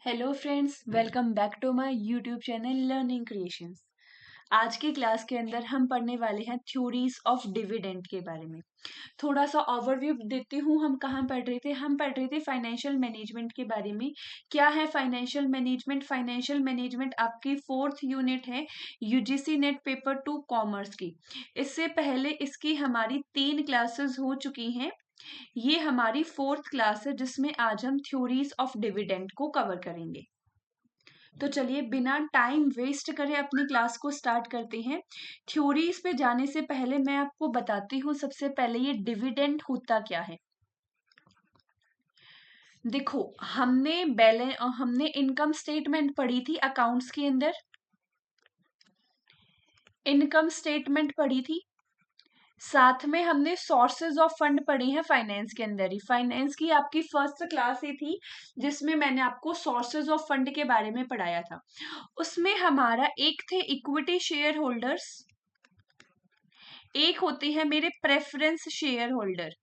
Hello friends, welcome back to my YouTube channel learning creations. आज की class के अंदर हम पढ़ने वाले हैं थ्योरीज ऑफ डिविडेंड के बारे में। थोड़ा सा ओवरव्यू देती हूँ। हम कहाँ पढ़ रहे थे? हम पढ़ रहे थे फाइनेंशियल मैनेजमेंट के बारे में। क्या है फाइनेंशियल मैनेजमेंट? फाइनेंशियल मैनेजमेंट आपकी 4th यूनिट है यूजीसी नेट पेपर 2 कॉमर्स की। इससे पहले इसकी हमारी 3 क्लासेस हो चुकी हैं। ये हमारी 4th क्लास है जिसमें आज हम थ्योरीज ऑफ डिविडेंड को कवर करेंगे। तो चलिए बिना टाइम वेस्ट करे अपनी क्लास को स्टार्ट करते हैं। थ्योरीज पे जाने से पहले मैं आपको बताती हूँ सबसे पहले ये डिविडेंड होता क्या है। देखो, हमने इनकम स्टेटमेंट पढ़ी थी अकाउंट्स के अंदर। इनकम स्टेटमेंट पढ़ी थी, साथ में हमने सोर्सेज ऑफ फंड पढ़े हैं फाइनेंस के अंदर ही। फाइनेंस की आपकी फर्स्ट क्लास ही थी जिसमें मैंने आपको सोर्सेज ऑफ फंड के बारे में पढ़ाया था। उसमें हमारा एक थे इक्विटी शेयर होल्डर्स, एक होते हैं मेरे preference share holder.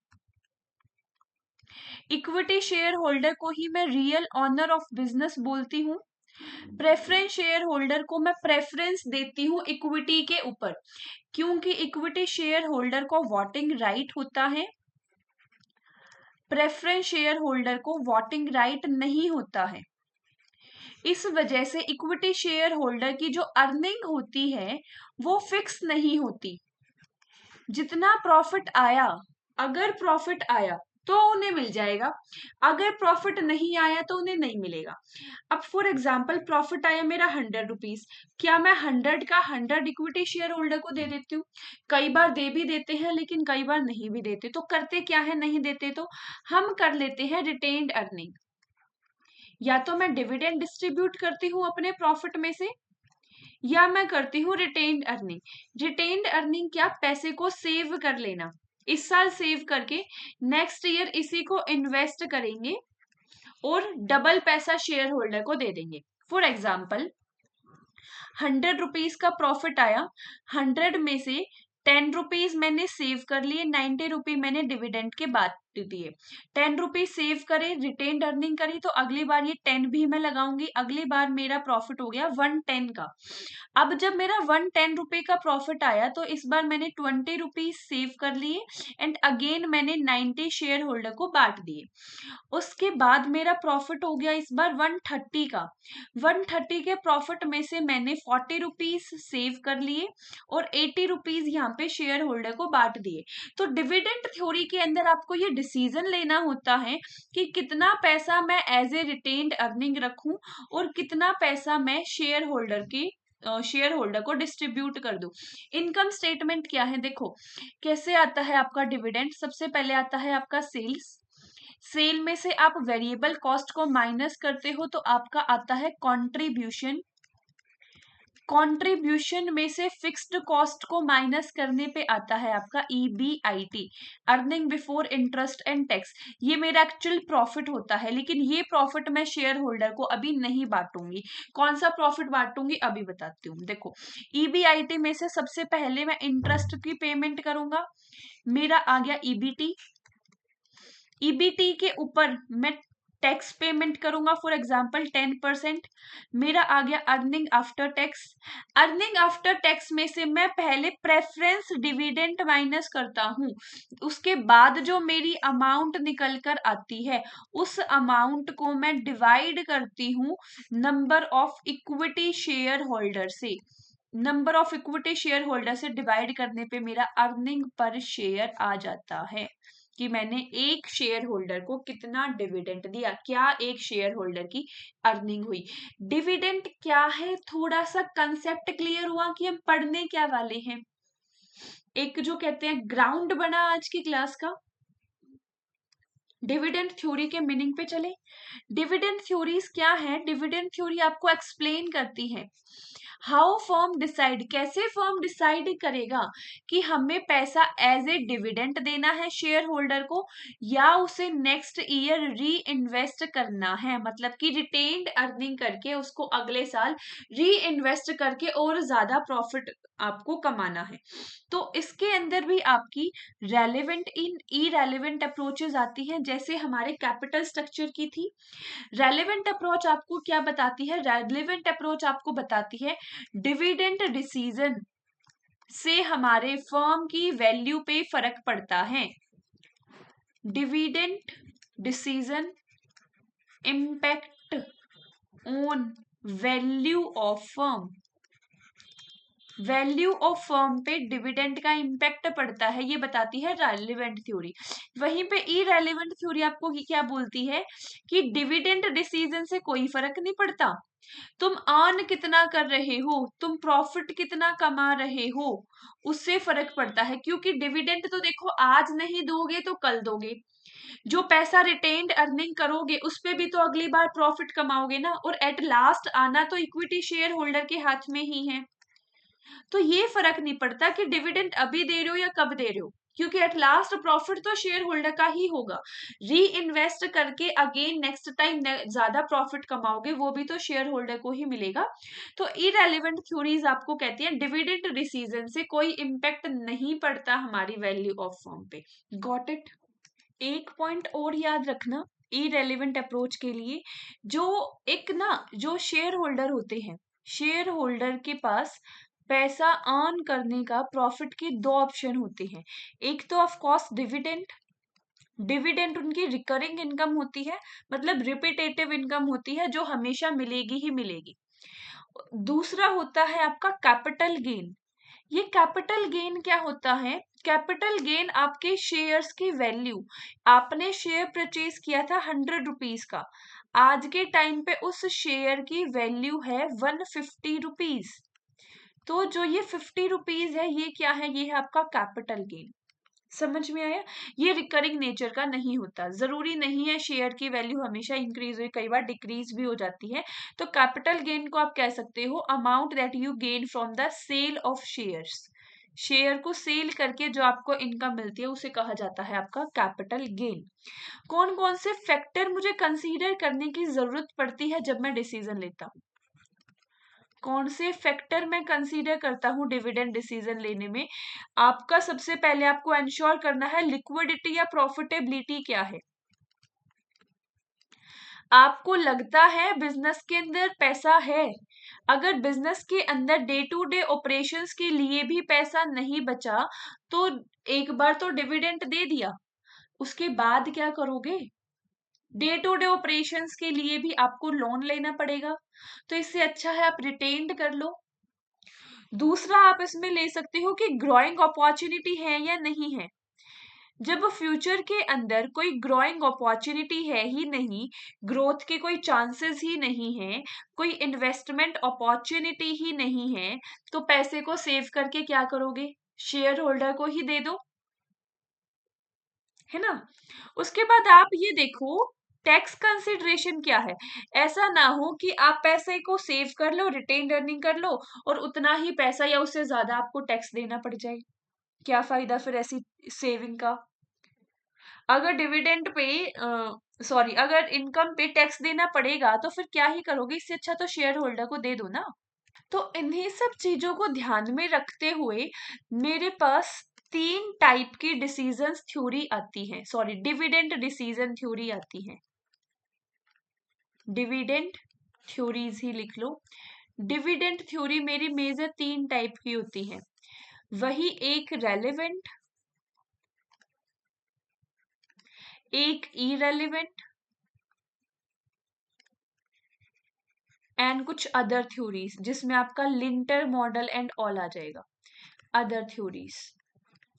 Equity share holder को ही मैं रियल ऑनर ऑफ बिजनेस बोलती हूँ। प्रेफरेंस शेयर होल्डर को मैं प्रेफरेंस देती हूँ इक्विटी के ऊपर, क्योंकि इक्विटी शेयर होल्डर को वोटिंग राइट होता है, प्रेफरेंस शेयर होल्डर को वोटिंग राइट नहीं होता है। इस वजह से इक्विटी शेयर होल्डर की जो अर्निंग होती है वो फिक्स नहीं होती। जितना प्रॉफिट आया, अगर प्रॉफिट आया तो उन्हें मिल जाएगा, अगर प्रॉफिट नहीं आया तो उन्हें नहीं मिलेगा। अब फॉर एग्जाम्पल प्रॉफिट आया मेरा 100 रुपीज, क्या मैं 100 का 100 इक्विटी शेयर होल्डर को दे देती हूँ? कई बार दे भी देते हैं लेकिन कई बार नहीं भी देते। तो करते क्या है, नहीं देते तो हम कर लेते हैं रिटेन्ड अर्निंग। या तो मैं डिविडेंड डिस्ट्रीब्यूट करती हूँ अपने प्रॉफिट में से, या मैं करती हूँ रिटेन्ड अर्निंग। रिटेन्ड अर्निंग क्या? पैसे को सेव कर लेना, इस साल सेव करके नेक्स्ट ईयर इसी को इन्वेस्ट करेंगे और डबल पैसा शेयर होल्डर को दे देंगे। फॉर एग्जाम्पल 100 रुपीज का प्रॉफिट आया, 100 में से 10 रुपीज मैंने सेव कर लिए, 90 रुपी मैंने डिविडेंड के बाद दिए। 10 रुपीज सेव करे, रिटेन्ड अर्निंग करी, तो अगली बार ये 10 भी मैं लगाऊंगी। अगली बार मेरा प्रॉफिट हो गया 110 का। अब जब मेरा 110 रुपए का प्रॉफिट आया तो इस बार मैंने 20 रुपीज सेव कर लिए एंड अगेन मैंने 90 शेयर होल्डर को बांट दिए। उसके बाद मेरा प्रॉफिट हो गया इस बार 130 का। 130 के प्रॉफिट में से मैंने 40 रुपीज सेव कर लिए और 80 रुपीज यहाँ पे शेयर होल्डर को बांट दिए। तो डिविडेंड थ्योरी के अंदर आपको ये डिसीजन लेना होता है कि कितना पैसा मैं एज ए रिटेन्ड अर्निंग रखूं और कितना पैसा मैं शेयर होल्डर को डिस्ट्रीब्यूट कर दूं। इनकम स्टेटमेंट क्या है? देखो कैसे आता है आपका डिविडेंड। सबसे पहले आता है आपका सेल्स। सेल में से आप वेरिएबल कॉस्ट को माइनस करते हो तो आपका आता है कंट्रीब्यूशन। कंट्रीब्यूशन में से फिक्स्ड कॉस्ट को माइनस करने पे आता है आपका EBIT, earning before interest and tax. ये मेरा एक्चुअल प्रॉफिट होता है, लेकिन ये प्रॉफिट मैं शेयर होल्डर को अभी नहीं बांटूंगी। कौन सा प्रॉफिट बांटूंगी अभी बताती हूँ। देखो ईबीआईटी में से सबसे पहले मैं इंटरेस्ट की पेमेंट करूंगा, मेरा आ गया ईबीटी। ईबीटी के ऊपर मैं टैक्स पेमेंट करूंगा, फॉर एग्जांपल 10%, मेरा आ गया earning after tax. Earning after tax में से मैं पहले प्रेफरेंस डिविडेंड माइनस करता हूं, उसके बाद जो मेरी अमाउंट निकल कर आती है उस अमाउंट को मैं डिवाइड करती हूँ number of equity share holder से। Number of equity share holder से डिवाइड करने पे मेरा अर्निंग पर शेयर आ जाता है कि मैंने एक शेयर होल्डर को कितना डिविडेंड दिया, क्या एक शेयर होल्डर की अर्निंग हुई। डिविडेंड क्या है, थोड़ा सा कंसेप्ट क्लियर हुआ कि हम पढ़ने क्या वाले हैं। एक जो कहते हैं ग्राउंड बना आज की क्लास का। डिविडेंड थ्योरी के मीनिंग पे चले। डिविडेंड थ्योरीज क्या है? डिविडेंड थ्योरी आपको एक्सप्लेन करती है हाउ फर्म डिसाइड, कैसे फर्म डिसाइड करेगा कि हमें पैसा एज ए डिविडेंड देना है शेयर होल्डर को या उसे नेक्स्ट ईयर री इन्वेस्ट करना है, मतलब कि रिटेन्ड अर्निंग करके उसको अगले साल री इन्वेस्ट करके और ज्यादा प्रॉफिट आपको कमाना है। तो इसके अंदर भी आपकी रेलेवेंट इन इरेलीवेंट अप्रोचेस आती हैं, जैसे हमारे कैपिटल स्ट्रक्चर की थी। रेलेवेंट अप्रोच आपको क्या बताती है? रेलेवेंट अप्रोच आपको बताती है डिविडेंड डिसीजन से हमारे फर्म की वैल्यू पे फर्क पड़ता है। Dividend decision impact on value of firm, value of firm पे डिविडेंड का इम्पैक्ट पड़ता है, ये बताती है रेलेवेंट थ्योरी। वहीं पे इरेलीवेंट थ्योरी आपको क्या बोलती है कि डिविडेंड डिसीजन से कोई फर्क नहीं पड़ता, तुम अर्न कितना कर रहे हो, तुम प्रॉफिट कितना कमा रहे हो, उससे फर्क पड़ता है। क्योंकि डिविडेंड तो देखो आज नहीं दोगे तो कल दोगे, जो पैसा रिटेन्ड अर्निंग करोगे उस पे भी तो अगली बार प्रॉफिट कमाओगे ना, और एट लास्ट आना तो इक्विटी शेयर होल्डर के हाथ में ही है। तो ये फर्क नहीं पड़ता कि डिविडेंड अभी दे रहे हो या कब दे रहे हो, क्योंकि एट लास्ट प्रॉफिट तो शेयर होल्डर का ही होगा। री इन्वेस्ट करके अगेन नेक्स्ट टाइम ज्यादा प्रॉफिट कमाओगे, वो भी तो शेयर होल्डर को ही मिलेगा। तो इरेलीवेंट थ्योरीज आपको कहती हैं डिविडेंड डिसीजन से कोई इम्पैक्ट नहीं पड़ता हमारी वैल्यू ऑफ फर्म पे। Got it? एक पॉइंट और याद रखना इरेलीवेंट अप्रोच के लिए, जो एक ना जो शेयर होल्डर होते हैं, शेयर होल्डर के पास पैसा अर्न करने का प्रॉफिट के दो ऑप्शन होते हैं। एक तो ऑफ कोर्स डिविडेंड, डिविडेंड उनकी रिकरिंग इनकम होती है, मतलब रिपीटेटिव इनकम होती है जो हमेशा मिलेगी ही मिलेगी। दूसरा होता है आपका कैपिटल गेन। ये कैपिटल गेन क्या होता है? कैपिटल गेन आपके शेयर्स की वैल्यू, आपने शेयर परचेज किया था 100 रुपीज का, आज के टाइम पे उस शेयर की वैल्यू है 150 रुपीज। तो जो ये 50 रुपीज है ये क्या है? ये है आपका कैपिटल गेन। समझ में आया? ये रिकरिंग नेचर का नहीं होता, जरूरी नहीं है शेयर की वैल्यू हमेशा इंक्रीज हुई, कई बार डिक्रीज भी हो जाती है। तो कैपिटल गेन को आप कह सकते हो amount that you gain from the sale of shares, share को सेल करके जो आपको इनकम मिलती है उसे कहा जाता है आपका कैपिटल गेन। कौन कौन से फैक्टर मुझे कंसीडर करने की जरूरत पड़ती है जब मैं डिसीजन लेता हूँ? कौन से फैक्टर मैं कंसीडर करता हूँ डिविडेंड डिसीजन लेने में? आपका सबसे पहले आपको इंश्योर करना है लिक्विडिटी या प्रॉफिटेबिलिटी क्या है। आपको लगता है बिजनेस के अंदर पैसा है, अगर बिजनेस के अंदर डे टू डे ऑपरेशंस के लिए भी पैसा नहीं बचा तो एक बार तो डिविडेंड दे दिया, उसके बाद क्या करोगे? डे टू डे ऑपरेशंस के लिए भी आपको लोन लेना पड़ेगा, तो इससे अच्छा है आप रिटेन्ड कर लो। दूसरा आप इसमें ले सकते हो कि ग्रोइंग अपॉर्चुनिटी है या नहीं है। जब फ्यूचर के अंदर कोई ग्रोइंग अपॉर्चुनिटी है ही नहीं, ग्रोथ के कोई चांसेस ही नहीं है, कोई इन्वेस्टमेंट अपॉर्चुनिटी ही नहीं है, तो पैसे को सेव करके क्या करोगे? शेयर होल्डर को ही दे दो, है ना। उसके बाद आप ये देखो टैक्स कंसिडरेशन क्या है। ऐसा ना हो कि आप पैसे को सेव कर लो, रिटेन अर्निंग कर लो और उतना ही पैसा या उससे ज्यादा आपको टैक्स देना पड़ जाए, क्या फायदा फिर ऐसी सेविंग का। अगर डिविडेंड पे सॉरी अगर इनकम पे टैक्स देना पड़ेगा तो फिर क्या ही करोगे, इससे अच्छा तो शेयर होल्डर को दे दो ना। तो इन्हीं सब चीजों को ध्यान में रखते हुए मेरे पास तीन टाइप की डिसीजन थ्योरी आती है, सॉरी डिविडेंड डिसीजन थ्योरी आती है। डिविडेंड थ्योरीज ही लिख लो। डिविडेंड थ्योरी मेरी मेजर तीन टाइप की होती है, वही एक रेलेवेंट, एक इरेलीवेंट एंड कुछ अदर थ्योरीज, जिसमें आपका लिंटर मॉडल एंड ऑल आ जाएगा। अदर थ्योरीज,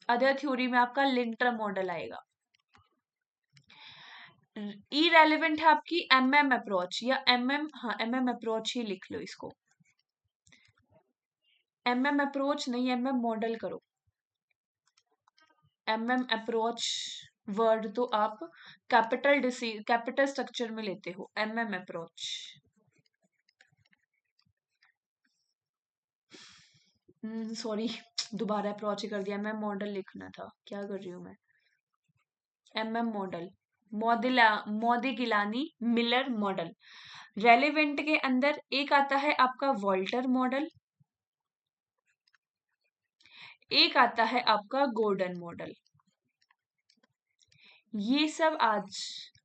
अदर थ्योरी में आपका लिंटर मॉडल आएगा। इरेलीवेंट है आपकी एमएम अप्रोच या एमएम, हाँ एमएम अप्रोच ही लिख लो इसको, एमएम अप्रोच नहीं एमएम मॉडल करो। एमएम अप्रोच वर्ड तो आप कैपिटल स्ट्रक्चर में लेते हो, एमएम अप्रोच। सॉरी, दोबारा अप्रोच कर दिया मैं, मॉडल लिखना था, क्या कर रही हूँ मैं। MM model, Modigliani Miller model. Relevant के अंदर एक आता है आपका वॉल्टर मॉडल, एक आता है आपका गोर्डन मॉडल। ये सब आज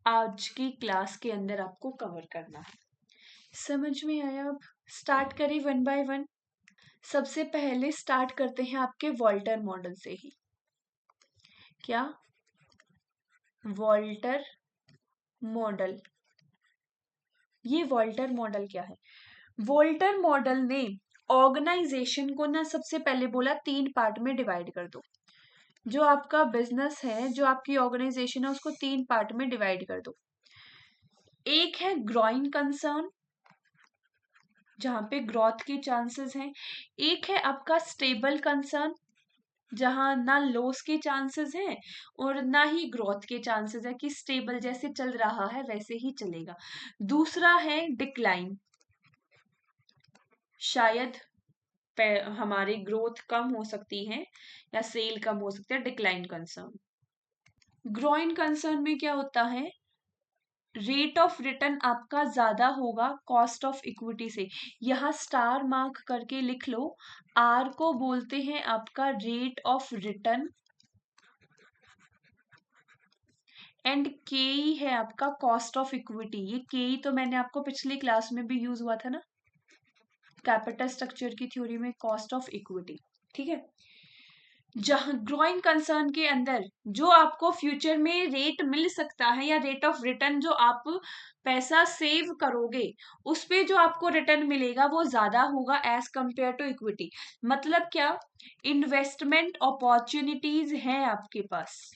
आज की क्लास के अंदर आपको कवर करना है। समझ में आया? अब स्टार्ट करें वन बाय वन। सबसे पहले स्टार्ट करते हैं आपके वॉल्टर मॉडल से ही। क्या? Walter model. ये वॉल्टर मॉडल क्या है? वॉल्टर मॉडल ने ऑर्गेनाइजेशन को ना सबसे पहले बोला 3 पार्ट में डिवाइड कर दो। जो आपका बिजनेस है, जो आपकी ऑर्गेनाइजेशन है, उसको 3 पार्ट में डिवाइड कर दो। एक है ग्रोइंग कंसर्न, जहां पे ग्रोथ के चांसेस हैं। एक है आपका स्टेबल कंसर्न, जहां ना लॉस के चांसेस हैं और ना ही ग्रोथ के चांसेस है, कि स्टेबल जैसे चल रहा है वैसे ही चलेगा। दूसरा है डिक्लाइन, शायद हमारी ग्रोथ कम हो सकती है या सेल कम हो सकती है, डिक्लाइन कंसर्न। ग्रोइंग कंसर्न में क्या होता है? रेट ऑफ रिटर्न आपका ज्यादा होगा कॉस्ट ऑफ इक्विटी से। यहाँ स्टार मार्क करके लिख लो, आर को बोलते हैं आपका रेट ऑफ रिटर्न, एंड के है आपका कॉस्ट ऑफ इक्विटी। ये के तो मैंने आपको पिछली क्लास में भी यूज हुआ था ना, कैपिटल स्ट्रक्चर की थ्योरी में, कॉस्ट ऑफ इक्विटी। ठीक है। जहां ग्रोइंग कंसर्न के अंदर जो आपको फ्यूचर में रेट मिल सकता है, या रेट ऑफ रिटर्न जो आप पैसा सेव करोगे उस पे जो आपको रिटर्न मिलेगा वो ज्यादा होगा एज कंपेयर टू इक्विटी। मतलब क्या? इन्वेस्टमेंट अपॉर्चुनिटीज हैं आपके पास।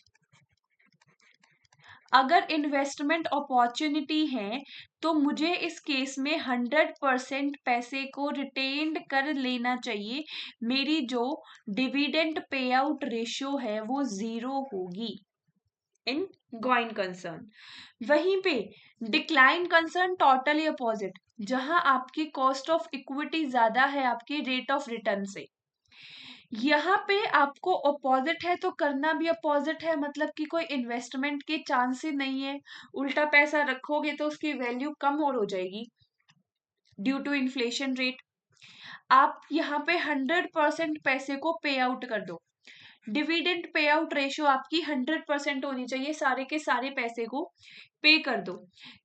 अगर इन्वेस्टमेंट अपॉर्चुनिटी है तो मुझे इस केस में 100% पैसे को रिटेन्ड कर लेना चाहिए। मेरी जो डिविडेंड पे आउट रेशियो है वो 0 होगी इन गोइंग कंसर्न। वहीं पे डिक्लाइन कंसर्न टोटली अपोजिट, जहां आपकी कॉस्ट ऑफ इक्विटी ज्यादा है आपके रेट ऑफ रिटर्न से। यहाँ पे आपको अपोजिट है तो करना भी अपोजिट है, मतलब कि कोई इन्वेस्टमेंट के चांस ही नहीं है। उल्टा पैसा रखोगे तो उसकी वैल्यू कम और हो जाएगी ड्यू टू इन्फ्लेशन रेट। आप यहाँ पे 100% पैसे को पे आउट कर दो। डिविडेंड पे आउट रेशियो आपकी 100% होनी चाहिए, सारे के सारे पैसे को पे कर दो।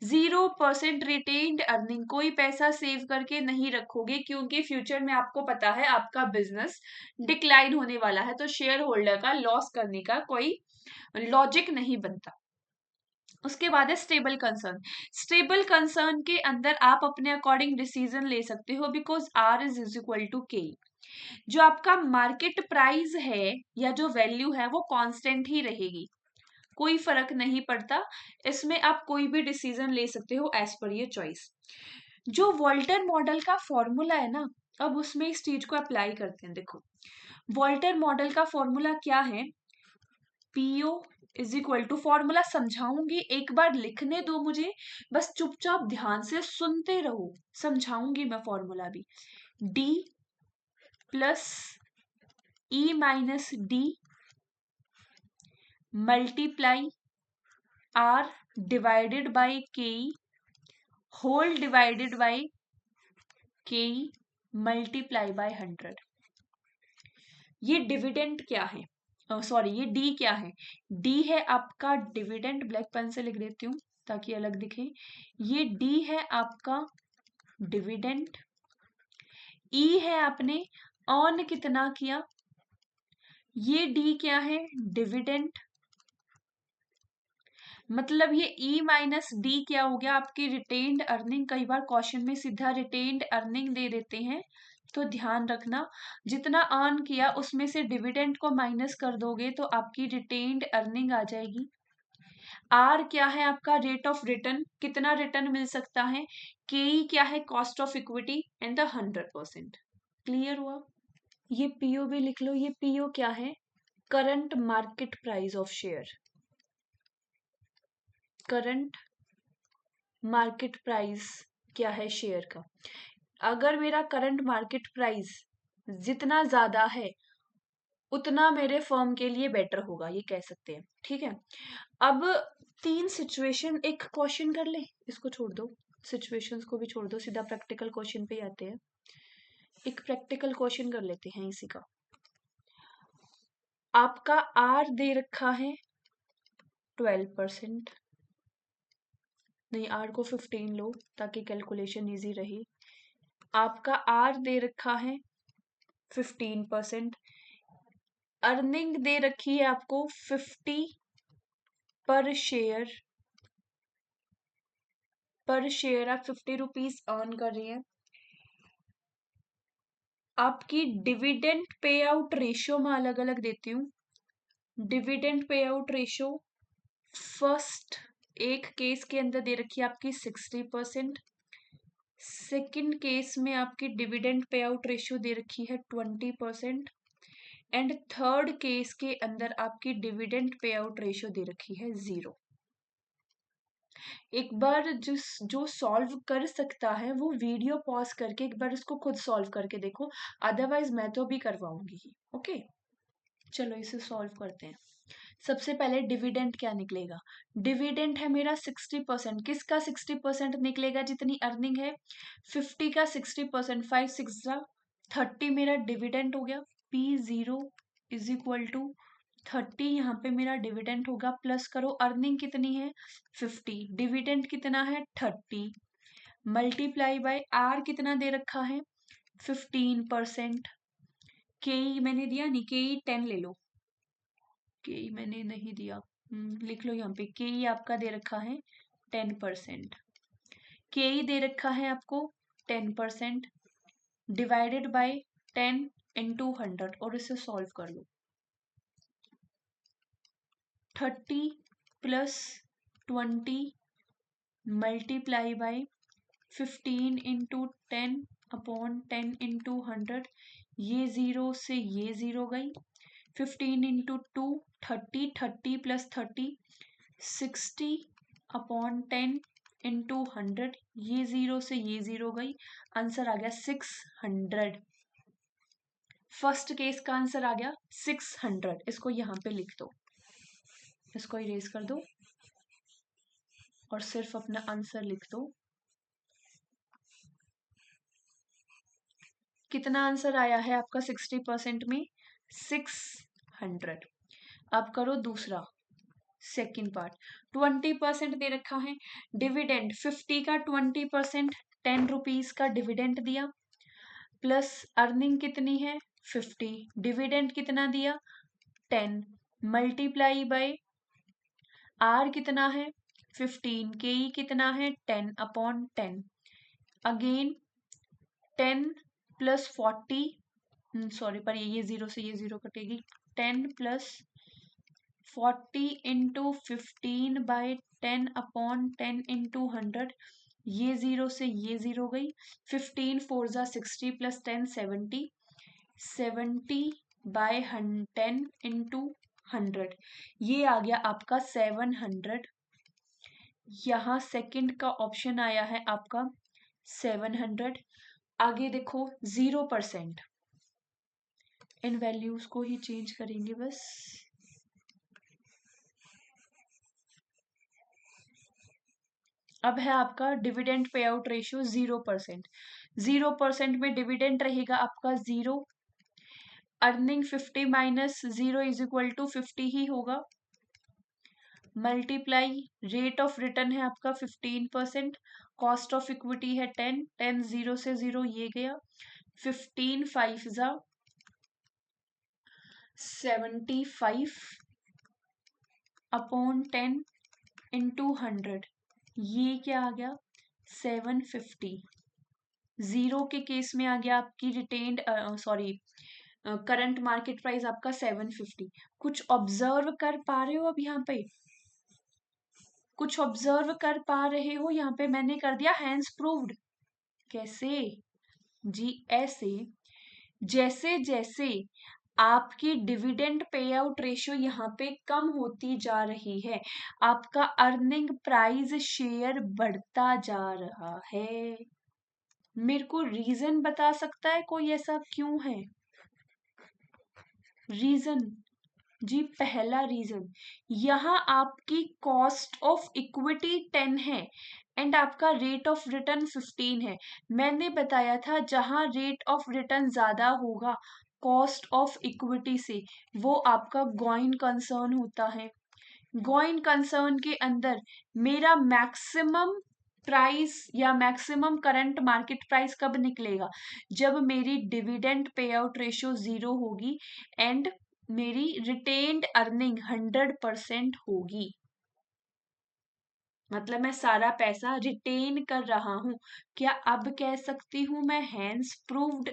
0% रिटेन्ड अर्निंग, कोई पैसा सेव करके नहीं रखोगे, क्योंकि फ्यूचर में आपको पता है आपका बिजनेस डिक्लाइन होने वाला है, तो शेयर होल्डर का लॉस करने का कोई लॉजिक नहीं बनता। उसके बाद है स्टेबल कंसर्न। स्टेबल कंसर्न के अंदर आप अपने अकॉर्डिंग डिसीजन ले सकते हो, because R is equal to K. जो आपका मार्केट प्राइस है या जो वैल्यू है वो कांस्टेंट ही रहेगी, कोई फर्क नहीं पड़ता। इसमें आप कोई भी डिसीजन ले सकते हो एज पर योर चॉइस। जो वॉल्टर मॉडल का फॉर्मूला है ना, अब उसमें इस चीज को अप्लाई करते हैं। देखो, वॉल्टर मॉडल का फॉर्मूला क्या है? PO is equal to, formula समझाऊंगी, एक बार लिखने दो मुझे, बस चुपचाप ध्यान से सुनते रहो, समझाऊंगी मैं फॉर्मूला भी। D plus E minus D multiply R divided by K whole divided by K multiply by 100। ये डिविडेंड क्या है? सॉरी, ये डी क्या है? डी है आपका डिविडेंड, ब्लैक पेन से लिख देती हूँ ताकि अलग दिखे। ये डी है आपका डिविडेंड। ई है आपने ऑन कितना किया, ये डी क्या है? डिविडेंड। मतलब ये ई माइनस डी क्या हो गया? आपकी रिटेन्ड अर्निंग। कई बार क्वेश्चन में सीधा रिटेन्ड अर्निंग दे देते हैं, तो ध्यान रखना, जितना अर्न किया उसमें से डिविडेंड को माइनस कर दोगे तो आपकी रिटेन्ड अर्निंग आ जाएगी। आर क्या है आपका? रेट ऑफ रिटर्न, कितना रिटर्न मिल सकता है। के क्या है? Cost of equity, and the 100%। Clear हुआ? ये पीओ भी लिख लो। ये पीओ क्या है? Current market price of share. Current market price क्या है शेयर का? अगर मेरा करंट मार्केट प्राइस जितना ज्यादा है उतना मेरे फर्म के लिए बेटर होगा, ये कह सकते हैं। ठीक है, अब 3 सिचुएशन एक क्वेश्चन कर ले, इसको छोड़ दो, सिचुएशंस को भी छोड़ दो, सीधा प्रैक्टिकल क्वेश्चन पे ही आते हैं। एक प्रैक्टिकल क्वेश्चन कर लेते हैं इसी का। आपका आर दे रखा है 12%, नहीं आर को 15 लो ताकि कैलकुलेशन इजी रहे। आपका आर दे रखा है 15%, अर्निंग दे रखी है आपको 50 पर शेयर, आप 50 रुपीज अर्न कर रही हैं। आपकी डिविडेंड पे आउट रेशियो में अलग अलग देती हूँ। Dividend pay out ratio first एक केस के अंदर दे रखी है आपकी 60%, सेकेंड केस में आपकी डिविडेंड पे आउट रेशियो दे रखी है 20%, एंड थर्ड केस के अंदर आपकी डिविडेंड पे आउट रेशियो दे रखी है 0। एक बार जो सॉल्व कर सकता है वो वीडियो पॉज करके एक बार इसको खुद सॉल्व करके देखो, अदरवाइज मैं तो भी करवाऊंगी ही। ओके, चलो इसे सॉल्व करते हैं। सबसे पहले डिविडेंड क्या निकलेगा? डिविडेंड है मेरा 60%, किसका 60% निकलेगा? जितनी अर्निंग है 50 का 60%, 5 6 30 मेरा डिविडेंड हो गया। P0 इज इक्वल टू 30, यहाँ पे मेरा डिविडेंड होगा, प्लस करो अर्निंग कितनी है 50, डिविडेंड कितना है 30, मल्टीप्लाई बाय आर कितना दे रखा है 15%, के मैंने दिया नहीं, के 10 ले लो, के मैंने नहीं दिया, लिख लो यहाँ पे, के आपका दे रखा है 10%, के दे रखा है आपको 10%, डिवाइडेड बाय 10 इंटू 100, और इसे सॉल्व कर लो। 30 plus 20 multiply by 15 into 10 upon 10 into 100, ये 0 से ये 0 गई। 15 इंटू 2 30, 30 प्लस 30 60 अपॉन 10 इंटू 100, ये 0 से ये 0 गई, आंसर आ गया 600। फर्स्ट केस का आंसर आ गया 600। इसको यहाँ पे लिख दो, इसको इरेज कर दो और सिर्फ अपना आंसर लिख दो। कितना आंसर आया है आपका 60% में? 600। अब करो दूसरा, सेकेंड पार्ट। 20% दे रखा है, डिविडेंड 50 का 20%, 10 रुपीज का डिविडेंड दिया, प्लस अर्निंग कितनी है 50, डिविडेंड कितना दिया 10, मल्टीप्लाई बाय आर कितना है 15, के कितना है 10 अपॉन 10, अगेन 10 प्लस 40, सॉरी पर ये 0 से ये 0 कटेगी, 10 plus 40 into 15 by 10 upon 10 into 100, ये 0 से ये 0 गई। 15 4 जा 60 प्लस 10 70, 70 बाय 10 इंटू 100, ये आ गया आपका 700। यहाँ सेकंड का ऑप्शन आया है आपका 700। आगे देखो 0%, इन वैल्यूज को ही चेंज करेंगे बस। अब है आपका डिविडेंड पे आउट रेशियो 0%, 0% में डिविडेंड रहेगा आपका 0, earning 50 minus 0 is equal to 50 ही होगा, मल्टीप्लाई रेट ऑफ रिटर्न है आपका 15%, कॉस्ट ऑफ इक्विटी है 10, 10 0 से 0 ये गया, 15 5 जा 75 अपॉन 10 इंटू 100, ये क्या आ गया 750। 0 के केस में आ गया आपकी retained sorry current market price आपका 750। कुछ ऑब्जर्व कर पा रहे हो अब यहाँ पे? कुछ ऑब्जर्व कर पा रहे हो? यहाँ पे मैंने कर दिया हैंड्स प्रूव्ड। कैसे जी? ऐसे जैसे जैसे आपकी डिविडेंड पे आउट रेशियो यहाँ पे कम होती जा रही है, आपका अर्निंग प्राइस शेयर बढ़ता जा रहा है। मेरे को रीजन बता सकता है कोई ऐसा क्यों है? रीजन जी, पहला रीजन, यहाँ आपकी कॉस्ट ऑफ इक्विटी 10 है एंड आपका रेट ऑफ रिटर्न 15 है। मैंने बताया था जहां रेट ऑफ रिटर्न ज्यादा होगा कॉस्ट ऑफ इक्विटी से, वो आपका गोइंग कंसर्न होता है। गोइंग कंसर्न के अंदर मेरा मैक्सिमम प्राइस या मैक्सिमम करंट मार्केट प्राइस कब निकलेगा, जब मेरी डिविडेंड पे आउट रेशियो 0 होगी एंड मेरी रिटेन्ड अर्निंग 100% होगी। मतलब मैं सारा पैसा रिटेन कर रहा हूं। क्या अब कह सकती हूं मैं हैंस प्रूव्ड?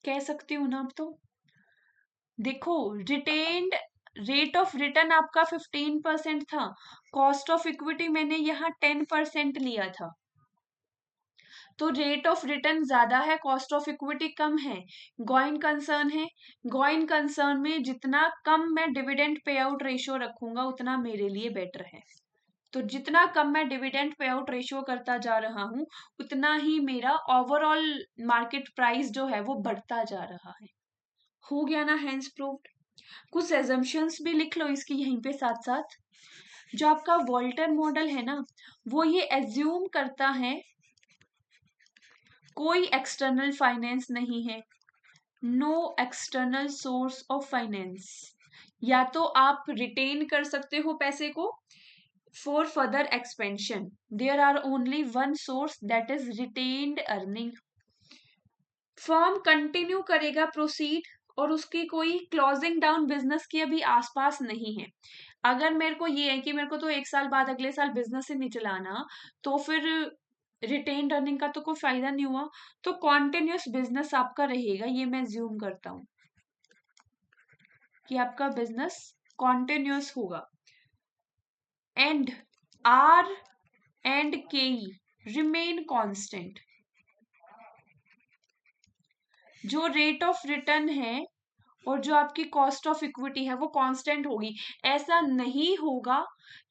कह सकती हूं ना अब तो। देखो, रिटेन्ड रेट ऑफ रिटर्न आपका 15% था, कॉस्ट ऑफ इक्विटी मैंने यहाँ 10% लिया था, तो रेट ऑफ रिटर्न ज्यादा है, कॉस्ट ऑफ इक्विटी कम है। गोइंग कंसर्न है, गोइंग कंसर्न में जितना कम मैं डिविडेंड पे आउट रेशियो रखूंगा उतना मेरे लिए बेटर है। तो जितना कम मैं डिविडेंड पे आउट रेशियो करता जा रहा हूं उतना ही मेरा ओवरऑल मार्केट प्राइस जो है वो बढ़ता जा रहा है। हो गया ना हैंस प्रूव्ड? कुछ एजम्पशंस भी लिख लो इसकी यहीं पे साथ साथ। जो आपका वॉल्टर मॉडल है ना, वो ये एज्यूम करता है कोई एक्सटर्नल फाइनेंस नहीं है, no external source of finance. या तो आप रिटेन कर सकते हो पैसे को for further expansion, there are only one source that is retained earning. Firm continue करेगा प्रोसीड और उसकी कोई क्लोजिंग डाउन बिजनेस की अभी आसपास नहीं है। अगर मेरे को ये है कि मेरे को तो 1 साल बाद अगले साल बिजनेस ही नहीं चलाना, तो फिर रिटेन्ड अर्निंग का तो कोई फायदा नहीं हुआ। तो कॉन्टिन्यूस बिजनेस आपका रहेगा, ये मैं ज्यूम करता हूं कि आपका बिजनेस कॉन्टिन्यूस होगा एंड आर एंड के रिमेन कांस्टेंट। जो रेट ऑफ रिटर्न है और जो आपकी कॉस्ट ऑफ इक्विटी है वो कांस्टेंट होगी। ऐसा नहीं होगा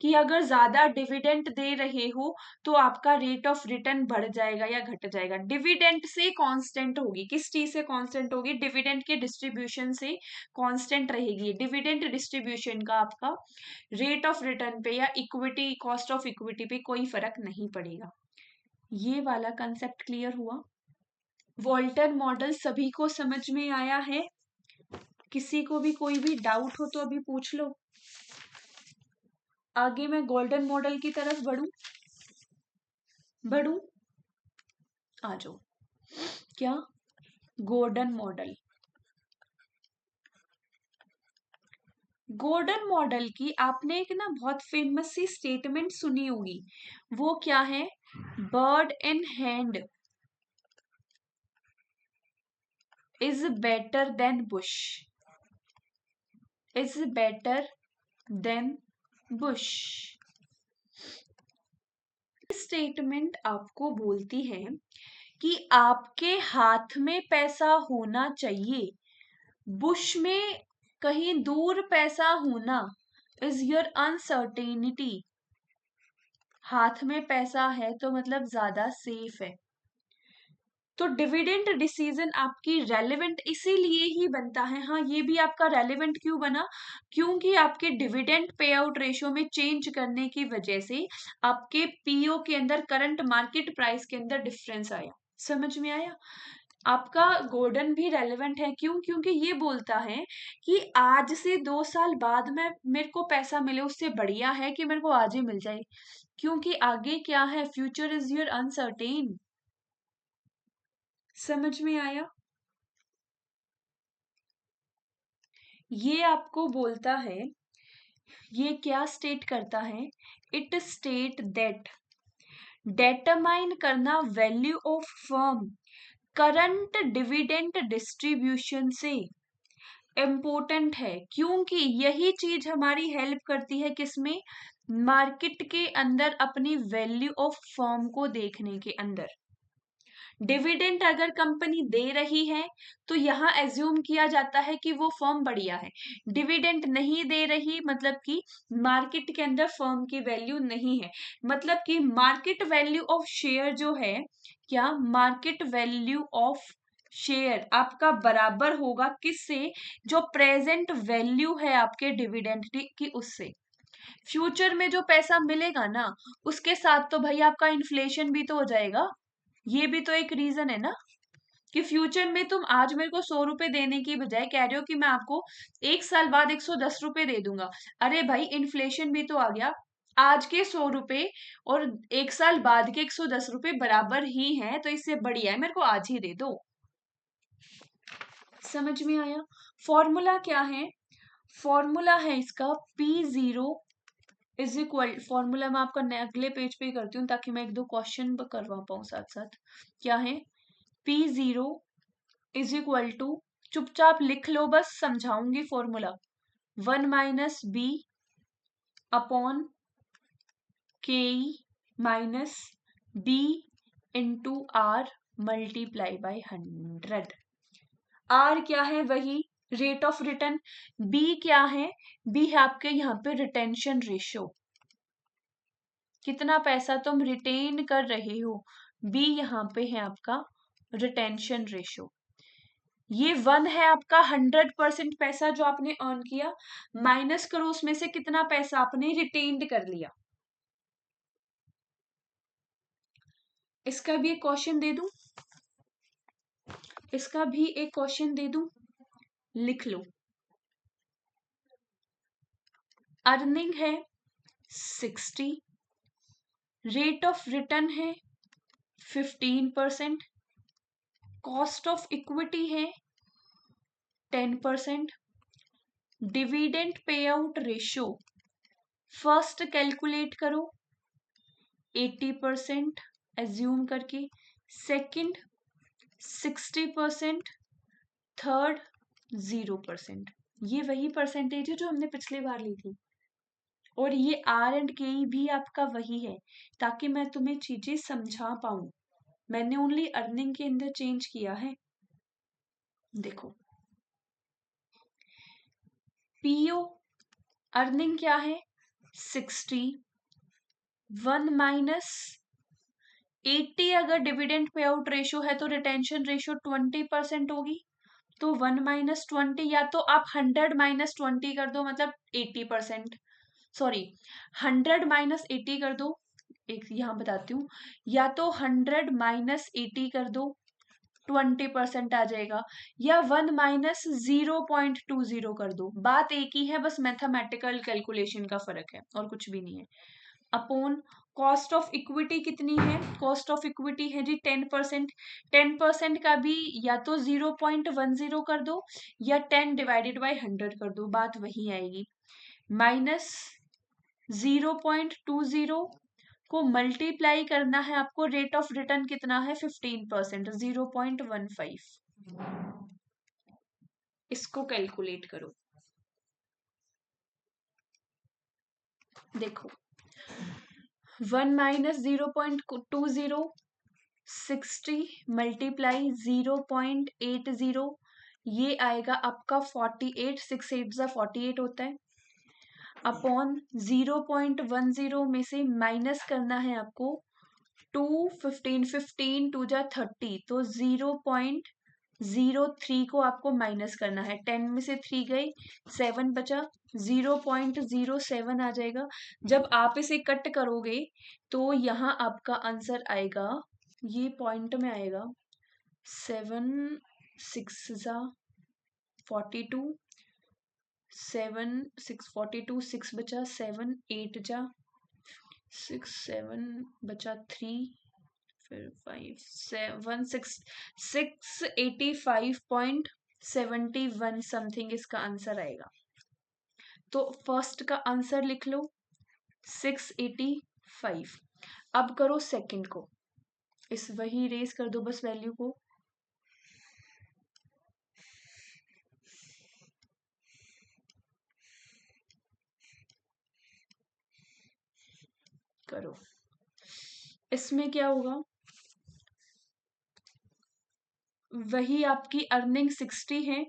कि अगर ज्यादा डिविडेंड दे रहे हो तो आपका रेट ऑफ रिटर्न बढ़ जाएगा या घट जाएगा। डिविडेंड से कांस्टेंट होगी। किस चीज से कांस्टेंट होगी? डिविडेंड के डिस्ट्रीब्यूशन से कांस्टेंट रहेगी। डिविडेंड डिस्ट्रीब्यूशन का आपका रेट ऑफ रिटर्न पे या इक्विटी कॉस्ट ऑफ इक्विटी पे कोई फर्क नहीं पड़ेगा। ये वाला कंसेप्ट क्लियर हुआ? वॉल्टर मॉडल सभी को समझ में आया है? किसी को भी कोई भी डाउट हो तो अभी पूछ लो। आगे मैं गोल्डन मॉडल की तरफ बढ़ू? आ जाओ। क्या? Golden model. गोल्डन मॉडल की आपने एक ना बहुत फेमस सी स्टेटमेंट सुनी होगी। वो क्या है? Bird in hand is better than Bush, is better than Bush. Statement आपको बोलती है कि आपके हाथ में पैसा होना चाहिए, बुश में कहीं दूर पैसा होना इज योर अनसर्टेनिटी। हाथ में पैसा है तो मतलब ज्यादा सेफ है। तो डिविडेंड डिसीजन आपकी रेलेवेंट इसीलिए ही बनता है। हाँ, ये भी आपका रेलेवेंट क्यों बना? क्योंकि आपके डिविडेंड पे आउट रेशियो में चेंज करने की वजह से आपके पीओ के अंदर करंट मार्केट प्राइस के अंदर डिफरेंस आया। समझ में आया? आपका गोल्डन भी रेलेवेंट है। क्यों? क्योंकि ये बोलता है कि आज से 2 साल बाद में मेरे को पैसा मिले उससे बढ़िया है कि मेरे को आज ही मिल जाए। क्योंकि आगे क्या है? Future is your uncertain. समझ में आया? ये आपको बोलता है, ये क्या स्टेट करता है? इट स्टेट दैट डेटरमाइन करना value of firm current dividend distribution से इम्पोर्टेंट है। क्योंकि यही चीज हमारी हेल्प करती है किसमें? मार्केट के अंदर अपनी वैल्यू ऑफ फर्म को देखने के अंदर। डिविडेंड अगर कंपनी दे रही है तो यहां एज्यूम किया जाता है कि वो फर्म बढ़िया है। डिविडेंड नहीं दे रही मतलब कि मार्केट के अंदर फर्म की वैल्यू नहीं है। मतलब कि मार्केट वैल्यू ऑफ शेयर जो है, क्या मार्केट वैल्यू ऑफ शेयर आपका बराबर होगा किससे? जो प्रेजेंट वैल्यू है आपके डिविडेंड की उससे। फ्यूचर में जो पैसा मिलेगा ना, उसके साथ तो भाई आपका इन्फ्लेशन भी तो हो जाएगा। ये भी तो एक रीजन है ना, कि फ्यूचर में तुम आज मेरे को 100 रुपए देने की बजाय कह रहे हो कि मैं आपको 1 साल बाद 110 रुपए दे दूंगा। अरे भाई इन्फ्लेशन भी तो आ गया। आज के 100 रुपए और 1 साल बाद के 110 रुपए बराबर ही हैं, तो इससे बढ़िया है मेरे को आज ही दे दो। समझ में आया? फॉर्मूला क्या है? फॉर्मूला है इसका P0 इज इक्वल, फॉर्मूला मैं आपका अगले पेज पे ही करती हूँ ताकि मैं एक दो क्वेश्चन करवा पाऊँ साथ साथ। क्या है? P0 इज इक्वल टू, चुपचाप लिख लो, बस समझाऊंगी formula. 1 - b upon K minus b into R multiply by 100। R क्या है? वही रेट ऑफ रिटर्न। बी क्या है? बी है आपके यहाँ पे रिटेंशन रेशियो, कितना पैसा तुम रिटेन कर रहे हो। बी यहाँ पे है आपका रिटेंशन रेशियो। ये 1 है आपका 100% पैसा जो आपने अर्न किया, माइनस करो उसमें से कितना पैसा आपने रिटेन्ड कर लिया। इसका भी एक क्वेश्चन दे दूं, इसका भी एक क्वेश्चन दे दूं, लिख लो। अर्निंग है 60, रेट ऑफ रिटर्न है 15%, कॉस्ट ऑफ इक्विटी है 10%, dividend pay out ratio first calculate करो 80% एज्यूम करके, सेकंड 60%, थर्ड 0%। ये वही परसेंटेज है जो हमने पिछली बार ली थी, और ये R&K भी आपका वही है, ताकि मैं तुम्हें चीजें समझा पाऊं। मैंने ओनली अर्निंग के अंदर चेंज किया है। देखो पीओ अर्निंग क्या है 60, 1 - 80 अगर डिविडेंड पे आउट रेशियो है तो रिटेंशन रेशियो 20% होगी। तो 1 - 20, या तो आप 100 - 20 कर दो, मतलब 80%, सॉरी 100 - 80 कर दो। एक यहाँ बताती हूँ, या तो 100 - 80 कर दो 20% आ जाएगा, या 1 - 0.20 कर दो। बात एक ही है, बस मैथमेटिकल कैलकुलेशन का फर्क है और कुछ भी नहीं है। अपॉन कॉस्ट ऑफ इक्विटी कितनी है? कॉस्ट ऑफ इक्विटी है जी 10%। 10% का भी या तो 0.10 कर दो, या 10 डिवाइडेड बाई 100 कर दो, बात वही आएगी। माइनस 0.20 को मल्टीप्लाई करना है आपको, रेट ऑफ रिटर्न कितना है 15%, 0.15। इसको कैलकुलेट करो। देखो 1 - 0.20, 60 मल्टीप्लाई 0.80, ये आएगा आपका 48, 6 8 48 होता है, अपॉन 0.10 में से माइनस करना है आपको 2, 15, 15 2 जा 30, तो 0.03 को आपको माइनस करना है। 10 में से 3 गए, 7 बचा, 0.07 आ जाएगा। जब आप इसे कट करोगे तो यहाँ आपका आंसर आएगा, ये पॉइंट में आएगा 7 6 जा 42, 7 6 42, 6 बचा, 7 8 जा 6 7 बचा 3, फिर 5 7 685.71 समथिंग इसका आंसर आएगा। तो फर्स्ट का आंसर लिख लो 685। अब करो सेकंड को, इस वही रेस कर दो बस वैल्यू को, करो। इसमें क्या होगा, वही आपकी अर्निंग 60 है,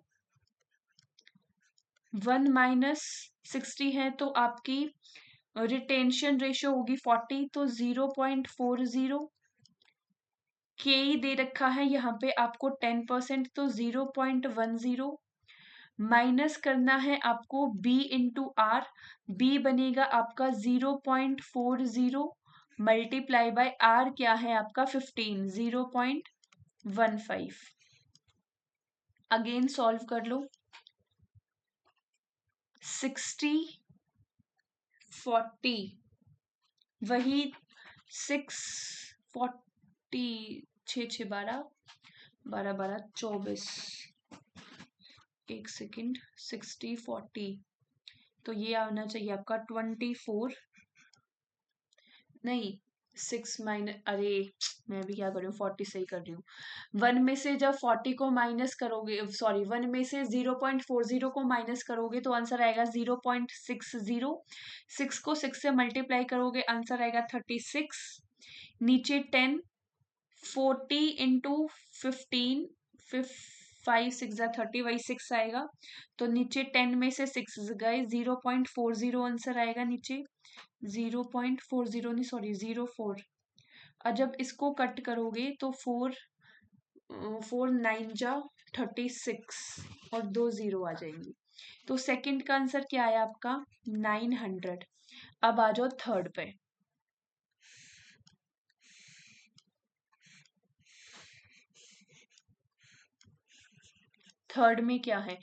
1 - 60 है, तो आपकी रिटेंशन रेशियो होगी 40, तो 0.40 के ही दे रखा है यहाँ पे आपको 10%, तो 0.10 माइनस करना है आपको b इंटू आर, b बनेगा आपका 0.40 मल्टीप्लाई बाय आर क्या है आपका 15, 0.15। अगेन सॉल्व कर लो। 60 40 वही 640 6 12 12 12 24, एक सेकेंड, 60 40, तो ये आना चाहिए आपका 24, नहीं 6 माइनस, अरे मैं भी क्या कर रही हूँ, 40 सही कर रही हूँ। 1 में से जब 40 को माइनस करोगे, सॉरी 1 में से 0.40 को माइनस करोगे तो आंसर आएगा 0.60। 6 को 6 से मल्टीप्लाई करोगे आंसर आएगा 36, नीचे 10, 40 इंटू 15, 5 6 30, वही 6 आएगा, तो नीचे 10 में से 6 गए, 0.40 आंसर आएगा नीचे, 0.40 नहीं सॉरी 04। और जब इसको कट करोगे तो 4 9 जा 36 और 2 0 आ जाएंगी, तो सेकंड का आंसर क्या आया आपका 900। अब आ जाओ थर्ड पे। थर्ड में क्या है,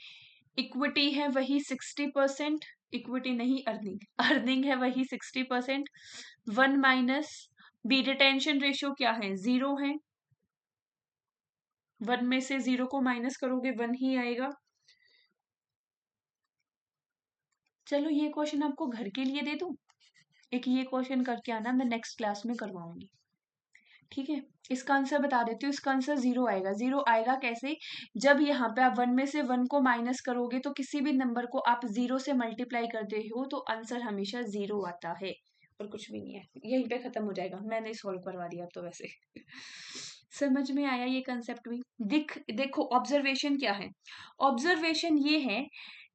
इक्विटी है वही 60%, इक्विटी नहीं अर्निंग, अर्निंग है वही 60%, 1 माइनस बी, रिटेंशन रेशियो क्या है 0 है, 1 में से 0 को माइनस करोगे 1 ही आएगा। चलो ये क्वेश्चन आपको घर के लिए दे दूं, एक ये क्वेश्चन करके आना, मैं नेक्स्ट क्लास में करवाऊंगी, ठीक है। इसका आंसर बता देती हूँ, इसका आंसर 0 आएगा। 0 आएगा कैसे, जब यहाँ पे आप 1 में से 1 को माइनस करोगे तो किसी भी नंबर को आप 0 से मल्टीप्लाई करते हो तो आंसर हमेशा 0 आता है, और कुछ भी नहीं है, यहीं पे खत्म हो जाएगा। मैंने सॉल्व करवा दिया तो वैसे समझ में आया ये कंसेप्ट भी। देखो ऑब्जर्वेशन क्या है, ऑब्जर्वेशन ये है,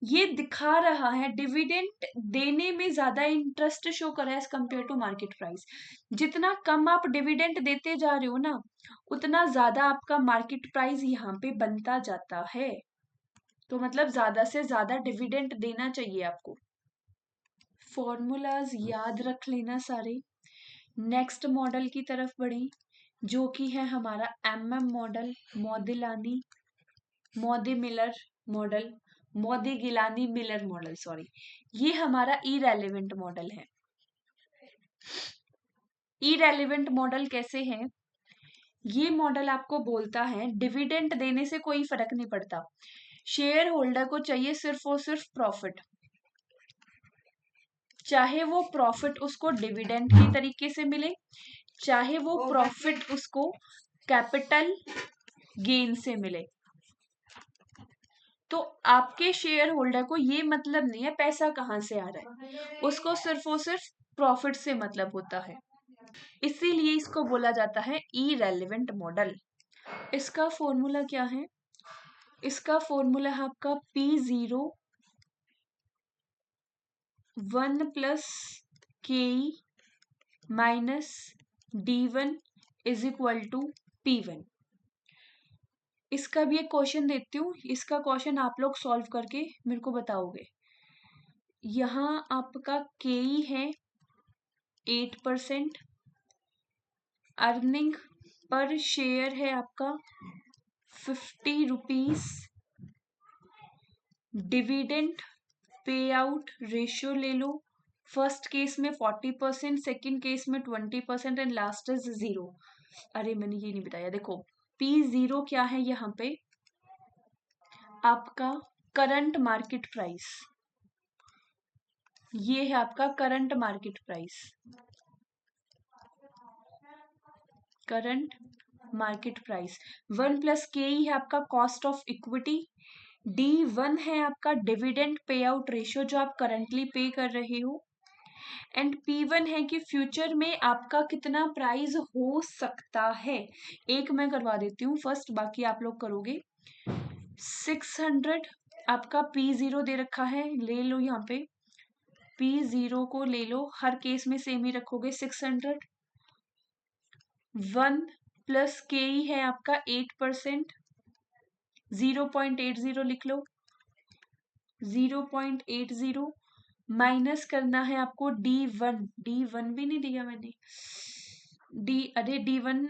ये दिखा रहा है डिविडेंड देने में ज्यादा इंटरेस्ट शो कर रहा है as compare to market price. जितना कम आप डिविडेंड देते जा रहे हो ना, उतना ज्यादा आपका मार्केट प्राइस यहाँ पे बनता जाता है, तो मतलब ज्यादा से ज्यादा डिविडेंड देना चाहिए आपको। फॉर्मूलाज याद रख लेना सारे। नेक्स्ट मॉडल की तरफ बढ़े, जो कि है हमारा MM model, Modigliani Modi Miller model, Modigliani Miller model, sorry, ये हमारा इरेलीवेंट मॉडल है। इरेलीवेंट मॉडल कैसे है, ये मॉडल आपको बोलता है डिविडेंड देने से कोई फर्क नहीं पड़ता, शेयर होल्डर को चाहिए सिर्फ और सिर्फ प्रॉफिट, चाहे वो प्रॉफिट उसको डिविडेंड के तरीके से मिले, चाहे वो प्रॉफिट उसको कैपिटल गेन से मिले। तो आपके शेयर होल्डर को ये मतलब नहीं है पैसा कहाँ से आ रहा है, उसको सिर्फ और सिर्फ प्रॉफिट से मतलब होता है, इसीलिए इसको बोला जाता है इरेलीवेंट मॉडल। इसका फॉर्मूला क्या है, इसका फॉर्मूला है आपका P0 1 प्लस के minus D1 is equal to P1। इसका भी एक क्वेश्चन देती हूँ, इसका क्वेश्चन आप लोग सॉल्व करके मेरे को बताओगे। यहाँ आपका के है 8%, अर्निंग पर शेयर है आपका 50 rupees, dividend pay out ratio ले लो, फर्स्ट केस में 40%, सेकेंड केस में 20% एंड लास्ट इज 0। अरे मैंने ये नहीं बताया, देखो P0 क्या है यहाँ पे आपका करंट मार्केट प्राइस, ये है आपका current market price, current market price. 1 plus के ही है आपका कॉस्ट ऑफ इक्विटी, D1 है आपका डिविडेंड पे आउट रेशियो जो आप करंटली पे कर रहे हो, एंड P1 है कि फ्यूचर में आपका कितना प्राइस हो सकता है। एक मैं करवा देती हूँ फर्स्ट, बाकी आप लोग करोगे। 600 आपका P0 दे रखा है, ले लो यहाँ पे P0 को ले लो, हर केस में सेम ही रखोगे 600, 1 प्लस के ई है आपका 8%, 0.80 लिख लो, 0.80 माइनस करना है आपको D1, D1 भी नहीं दिया मैंने, अरे D1,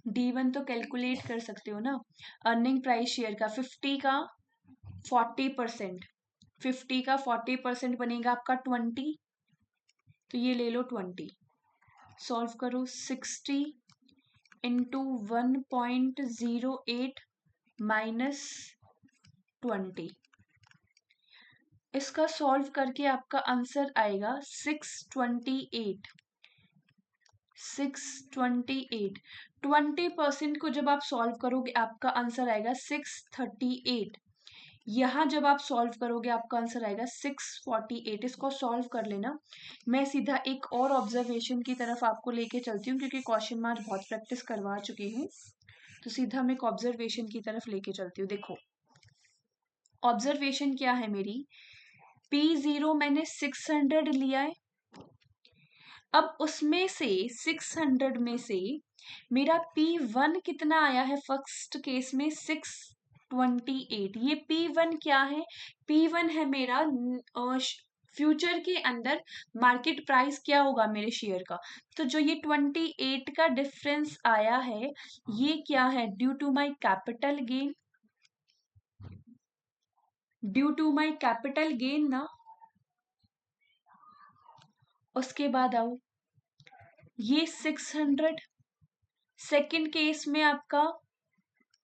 D1 तो कैलकुलेट कर सकते हो ना, अर्निंग प्राइस शेयर का 50 का 40%, 50 का 40% बनेगा आपका 20, तो ये ले लो 20, सॉल्व करो 60 इंटू 1.08 माइनस 20, इसका सॉल्व करके आपका आंसर आएगा 628, 628, 20% को जब आप सॉल्व करोगे आपका आंसर आएगा 638, यहाँ जब आप सॉल्व करोगे आपका आंसर आएगा 648, इसको सॉल्व कर लेना। मैं सीधा एक और ऑब्जर्वेशन की तरफ आपको लेके चलती हूँ क्योंकि क्वेश्चन मार्क बहुत प्रैक्टिस करवा चुकी हूँ, तो सीधा मैं एक ऑब्जर्वेशन की तरफ लेके चलती हूँ। देखो ऑब्जर्वेशन क्या है मेरी, P0 मैंने 600 लिया है, अब उसमें से 600 में से मेरा P1 कितना आया है, फर्स्ट केस में 628, ये P1 क्या है, P1 है मेरा फ्यूचर के अंदर मार्केट प्राइस क्या होगा मेरे शेयर का, तो जो ये 28 का डिफरेंस आया है ये क्या है, due to my capital gain, due to my capital gain ना। उसके बाद आओ ये 600, सेकंड केस में आपका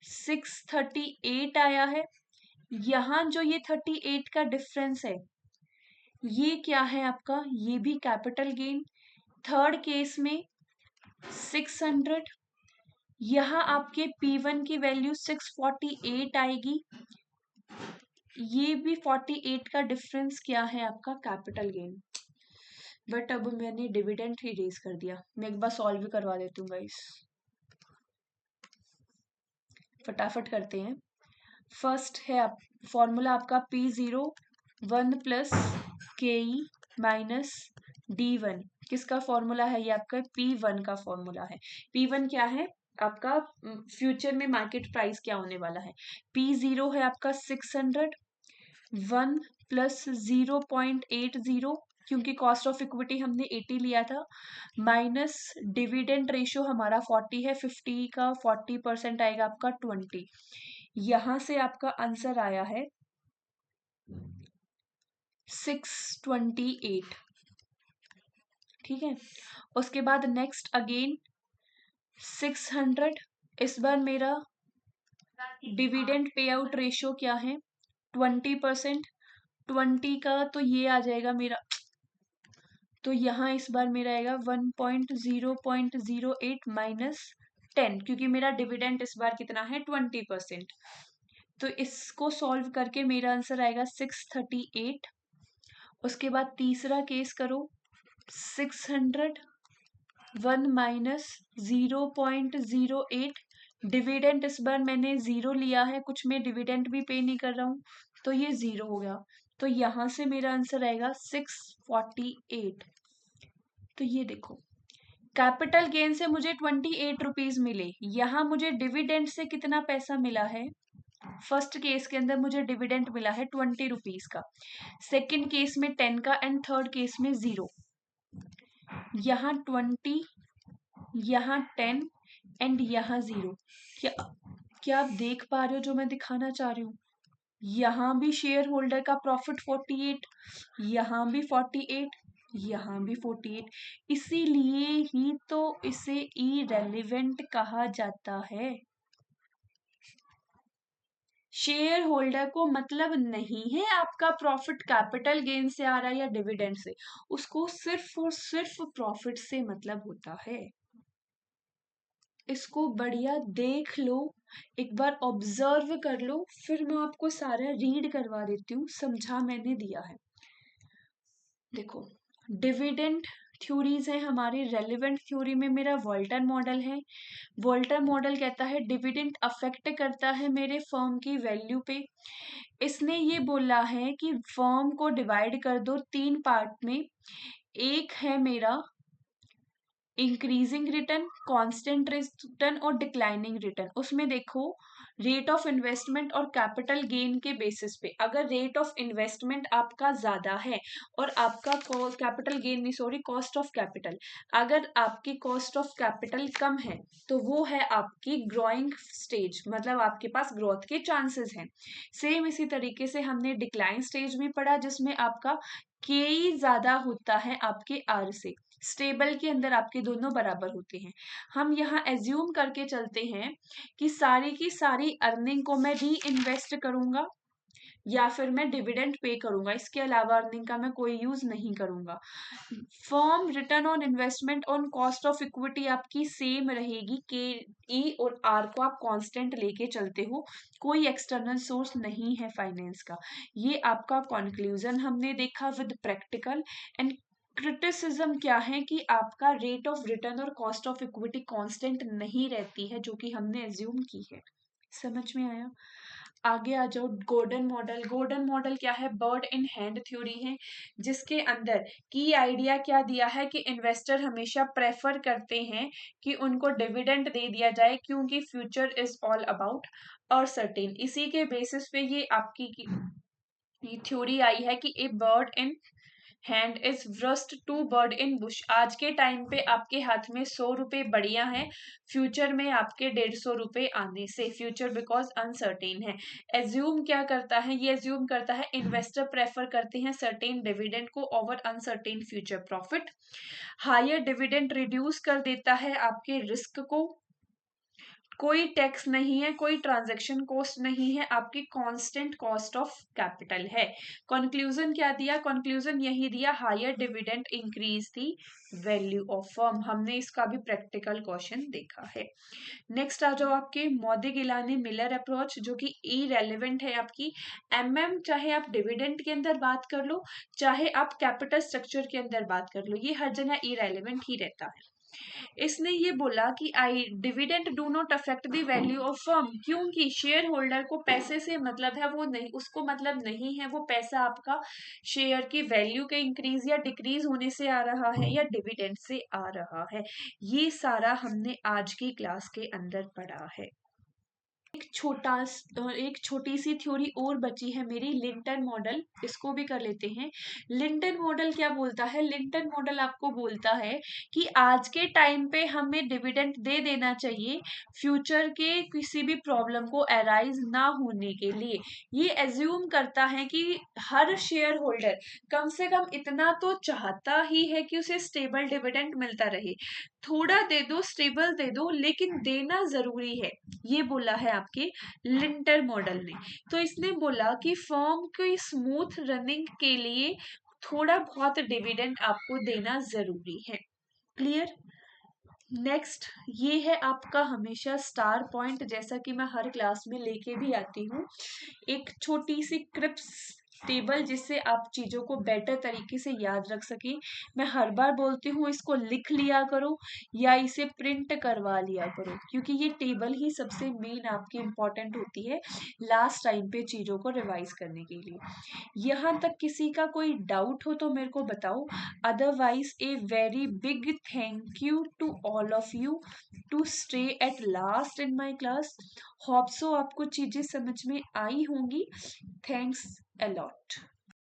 638 आया है, यहाँ जो ये 38 का डिफरेंस है ये क्या है आपका, ये भी कैपिटल गेन। थर्ड केस में 600, यहाँ आपके P1 की वैल्यू 648 आएगी, ये भी 48 का डिफरेंस क्या है आपका, कैपिटल गेन। बट अब मैंने डिविडेंड ही रेज कर दिया, मैं एक बार सॉल्व भी करवा देती हूँ गाइस, फटाफट करते हैं। फर्स्ट है आप फॉर्मूला आपका P0 1 प्लस के ई माइनस D1, किसका फॉर्मूला है, ये आपका P1 का फॉर्मूला है। P1 क्या है आपका, फ्यूचर में मार्केट प्राइस क्या होने वाला है। P0 है आपका 600, 1 प्लस 0.80 क्योंकि कॉस्ट ऑफ इक्विटी हमने 80 लिया था, माइनस डिविडेंड रेशियो हमारा 40 है, 50 का 40% आएगा आपका 20, यहां से आपका आंसर आया है 628, ठीक है। उसके बाद नेक्स्ट अगेन 600, इस बार मेरा डिविडेंड पे आउट रेशियो क्या है 20%, 20 का तो ये आ जाएगा मेरा, तो यहाँ इस बार मेरा आएगा 1.008 माइनस 10 क्योंकि मेरा डिविडेंड इस बार कितना है 20%, तो इसको सॉल्व करके मेरा आंसर आएगा 638। उसके बाद तीसरा केस करो 600, 1 माइनस 0.08, डिविडेंड इस बार मैंने 0 लिया है, कुछ में डिविडेंड भी पे नहीं कर रहा हूँ, तो ये 0 हो गया, तो यहाँ से मेरा आंसर आएगा 648। तो ये देखो कैपिटल गेन से मुझे 28 रुपीज मिले, यहाँ मुझे डिविडेंड से कितना पैसा मिला है, फर्स्ट केस के अंदर मुझे डिविडेंड मिला है 20 रुपीज का, सेकंड केस में 10 का एंड थर्ड केस में 0, यहाँ 20, यहाँ 10 एंड यहाँ 0। क्या आप देख पा रहे हो जो मैं दिखाना चाह रही हूँ, यहाँ भी शेयर होल्डर का प्रॉफिट 48, यहाँ भी 48, यहाँ भी 48, इसीलिए ही तो इसे इरेलीवेंट कहा जाता है। शेयर होल्डर को मतलब नहीं है आपका प्रॉफिट कैपिटल गेन से आ रहा है या डिविडेंड से, उसको सिर्फ और सिर्फ प्रॉफिट से मतलब होता है। इसको बढ़िया देख लो, एक बार ऑब्जर्व कर लो, फिर मैं आपको सारा रीड करवा देती हूँ, समझा मैंने दिया है। देखो डिविडेंड थ्योरीज है हमारी, रेलिवेंट थ्योरी में मेरा वोल्टर मॉडल है, वोल्टर मॉडल कहता है डिविडेंड अफेक्ट करता है मेरे फर्म की वैल्यू पे, इसने ये बोला है कि फर्म को डिवाइड कर दो 3 पार्ट में, एक है मेरा इंक्रीजिंग रिटर्न, कांस्टेंट रिटर्न और डिक्लाइनिंग रिटर्न। उसमें देखो रेट ऑफ इन्वेस्टमेंट और कैपिटल गेन के बेसिस पे, अगर रेट ऑफ इन्वेस्टमेंट आपका ज्यादा है और आपका कैपिटल गेन नहीं, सॉरी, कॉस्ट ऑफ कैपिटल, अगर आपकी कॉस्ट ऑफ कैपिटल कम है तो वो है आपकी ग्रोइंग स्टेज, मतलब आपके पास ग्रोथ के चांसेस हैं। सेम इसी तरीके से हमने डिक्लाइन स्टेज भी पढ़ा जिसमें आपका के ज्यादा होता है आपके आर से। स्टेबल के अंदर आपके दोनों बराबर होते हैं। हम यहाँ एज्यूम करके चलते हैं कि सारी की सारी अर्निंग को मैं री इन्वेस्ट करूंगा या फिर मैं डिविडेंड पे करूंगा, इसके अलावा अर्निंग का मैं कोई यूज नहीं करूंगा। Firm return on investment on cost of equity आपकी सेम रहेगी, के ई और आर को आप कांस्टेंट लेके चलते हो, कोई एक्सटर्नल सोर्स नहीं है फाइनेंस का। ये आपका कंक्लूजन हमने देखा विद प्रैक्टिकल। एंड क्रिटिसिज्म क्या है कि आपका रेट ऑफ रिटर्न और कॉस्ट ऑफ इक्विटी कांस्टेंट नहीं रहती है, जो कि हमने एज्यूम की है। समझ में आया? आगे आ जाओ। Golden model. गोल्डन मॉडल क्या है? बर्ड इन हैंड थ्योरी है, जिसके अंदर की आइडिया क्या दिया है कि इन्वेस्टर हमेशा प्रेफर करते हैं कि उनको डिविडेंड दे दिया जाए, क्योंकि future is all about uncertain. इसी के बेसिस पे ये आपकी ये थ्योरी आई है कि a bird in hand is worst two bird in bush. आज के टाइम पे आपके हाथ में 100 रुपए बढ़िया है, फ्यूचर में आपके 150 रुपए आने से, फ्यूचर बिकॉज अनसर्टेन है। एज्यूम क्या करता है? ये एज्यूम करता है इन्वेस्टर प्रेफर करते हैं सर्टेन डिविडेंड को over uncertain future profit. Higher dividend reduce कर देता है आपके रिस्क को, कोई टैक्स नहीं है, कोई ट्रांजैक्शन कॉस्ट नहीं है, आपकी कांस्टेंट कॉस्ट ऑफ कैपिटल है। कंक्लूजन क्या दिया? कंक्लूजन यही दिया, higher dividend increase the value of firm. हमने इसका भी प्रैक्टिकल क्वेश्चन देखा है। नेक्स्ट आ जाओ आपके मौदिगिलानी मिलर अप्रोच, जो कि इरेलीवेंट है आपकी। चाहे आप डिविडेंड के अंदर बात कर लो, चाहे आप कैपिटल स्ट्रक्चर के अंदर बात कर लो, ये हर जगह इरेलीवेंट ही रहता है। इसने ये बोला कि I dividend do not affect the value of firm, क्योंकि शेयर होल्डर को पैसे से मतलब है, वो नहीं, उसको मतलब नहीं है वो पैसा आपका शेयर की वैल्यू के इंक्रीज या डिक्रीज होने से आ रहा है या डिविडेंड से आ रहा है। ये सारा हमने आज की क्लास के अंदर पढ़ा है। एक छोटी सी थ्योरी और बची है मेरी, लिंटन मॉडल, इसको भी कर लेते हैं। लिंटन मॉडल क्या बोलता है? लिंटन मॉडल आपको बोलता है कि आज के टाइम पे हमें डिविडेंड दे देना चाहिए फ्यूचर के किसी भी प्रॉब्लम को अराइज ना होने के लिए। ये एज्यूम करता है कि हर शेयर होल्डर कम से कम इतना तो चाहता ही है कि उसे स्टेबल डिविडेंड मिलता रहे, थोड़ा दे दो, स्टेबल दे दो, लेकिन देना जरूरी है। ये बोला है आपके लिंटर मॉडल ने। तो इसने बोला कि फर्म की स्मूथ रनिंग के लिए थोड़ा बहुत डिविडेंड आपको देना जरूरी है। क्लियर? नेक्स्ट ये है आपका हमेशा स्टार पॉइंट, जैसा कि मैं हर क्लास में लेके भी आती हूँ, एक छोटी सी क्रिप्स टेबल, जिससे आप चीजों को बेटर तरीके से याद रख सके। मैं हर बार बोलती हूँ इसको लिख लिया करो या इसे प्रिंट करवा लिया करो, क्योंकि ये टेबल ही सबसे मेन आपकी इम्पोर्टेंट होती है लास्ट टाइम पे चीजों को रिवाइज करने के लिए। यहाँ तक किसी का कोई डाउट हो तो मेरे को बताओ, otherwise a very big thank you to all of you to stay at last in my class. Hope so आपको चीजें समझ में आई होंगी। Thanks a lot.